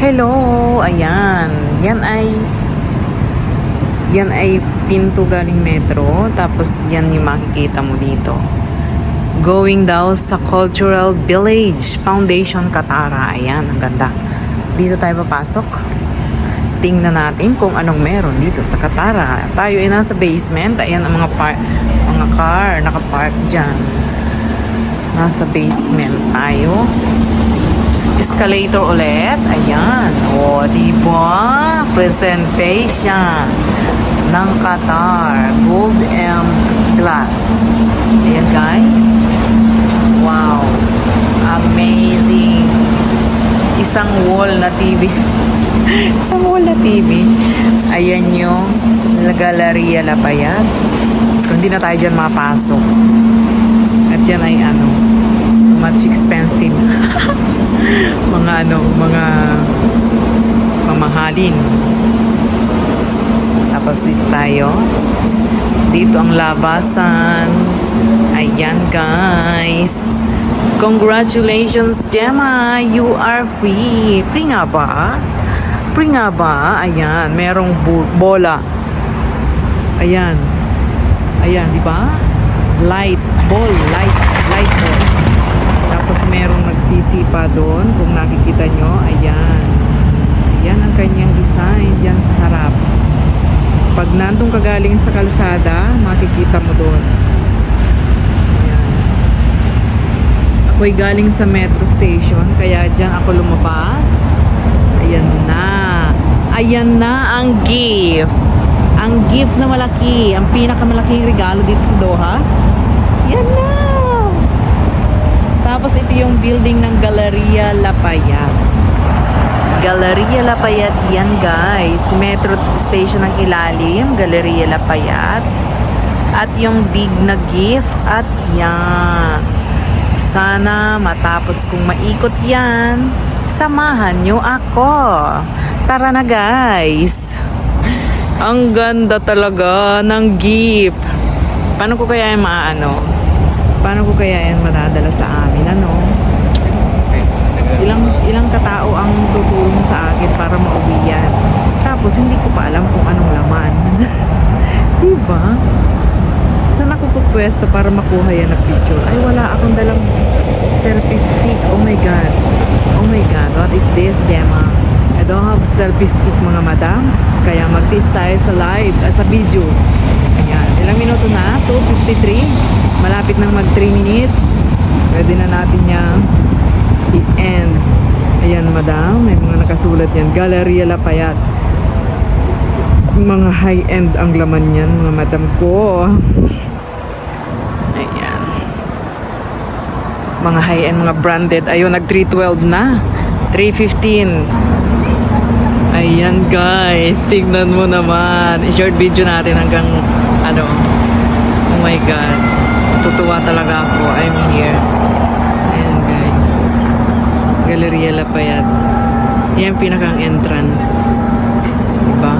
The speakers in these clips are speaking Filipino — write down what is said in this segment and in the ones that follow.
Hello! Ayan. Yan ay pinto galing metro. Tapos yan yung makikita mo dito. Going daw sa Cultural Village, Foundation Katara. Ayan, ang ganda. Dito tayo papasok. Tingnan natin kung anong meron dito sa Katara. Tayo ay nasa basement. Ayan ang mga car nakapark dyan. Nasa basement tayo. Escalator ulit. Ayan. O, diba? Presentation ng Qatar. Gold and glass. Ayan, guys. Wow. Amazing. Isang wall na TV. Isang wall na TV. Ayan yung Galleria Lafayette. So, hindi na tayo dyan mapasok. At yan ay much expensive. mga mamahalin. Tapos dito tayo. Dito ang labasan. Ayan, guys. Congratulations, Gemma. You are free. Free nga ba? Free nga ba? Ayan, merong bola. Ayan. Ayan, di ba? Light ball. Tapos merong nagsisipa doon. Kung nakikita nyo, ayan. Ayan ang kanyang design dyan sa harap. Pag nandun ka galing sa kalsada, makikita mo doon. Ayan. Ako'y galing sa metro station, kaya dyan ako lumabas. Ayan na. Ayan na ang gift. Ang gift na malaki. Ang pinakamalaking regalo dito sa Doha. Yan na. Tapos ito yung building ng Galleria Lafayette. Galleria Lafayette yan, guys. Metro station ng ilalim, Galleria Lafayette. At yung big na gift at yan. Sana matapos kong maikot yan, samahan nyo ako. Tara na, guys. Ang ganda talaga ng gift. Paano ko kaya yung Paano ko kaya yan madadala sa amin, Ilang katao ang tutulong sa akin para mauwi yan. Tapos hindi ko pa alam kung anong laman. Diba? Saan ako pupwesto para makuha yan na picture? Ay, wala akong dalang selfie stick. Oh my God. Oh my God. What is this, Gemma? I don't have selfie stick, mga madam. Kaya mag-test tayo sa live, sa video. Ayan. Ilang minuto na? 2:53. Malapit nang mag 3 minutes. Pwede na natin niya i-end. Ayan, madam. May mga nakasulat yan. Galleria Lafayette. Mga high-end ang laman yan, mga madam ko. Ayan. Mga high-end, mga branded. Ayun, nag 312 na. 315. Ayan, guys. Tignan mo naman. I-short video natin hanggang oh my God. Tutuwa talaga ako. I'm here. Ayan, guys. Galleria Lafayette. Yan pinakang entrance. Diba?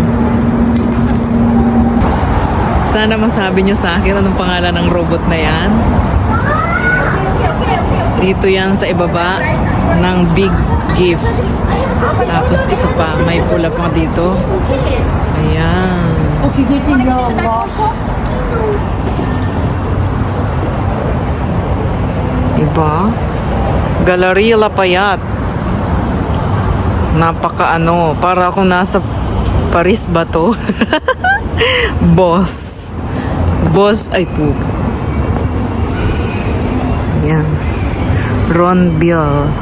Sana masabi nyo sa akin anong pangalan ng robot na yan. Dito yan sa ibaba ng big gift. Tapos ito pa, may pula pa dito. Ayan. Diba? Galleria Lafayette. Napaka para akong nasa Paris ba to? Boss ay po. Ayan. Ron Bill.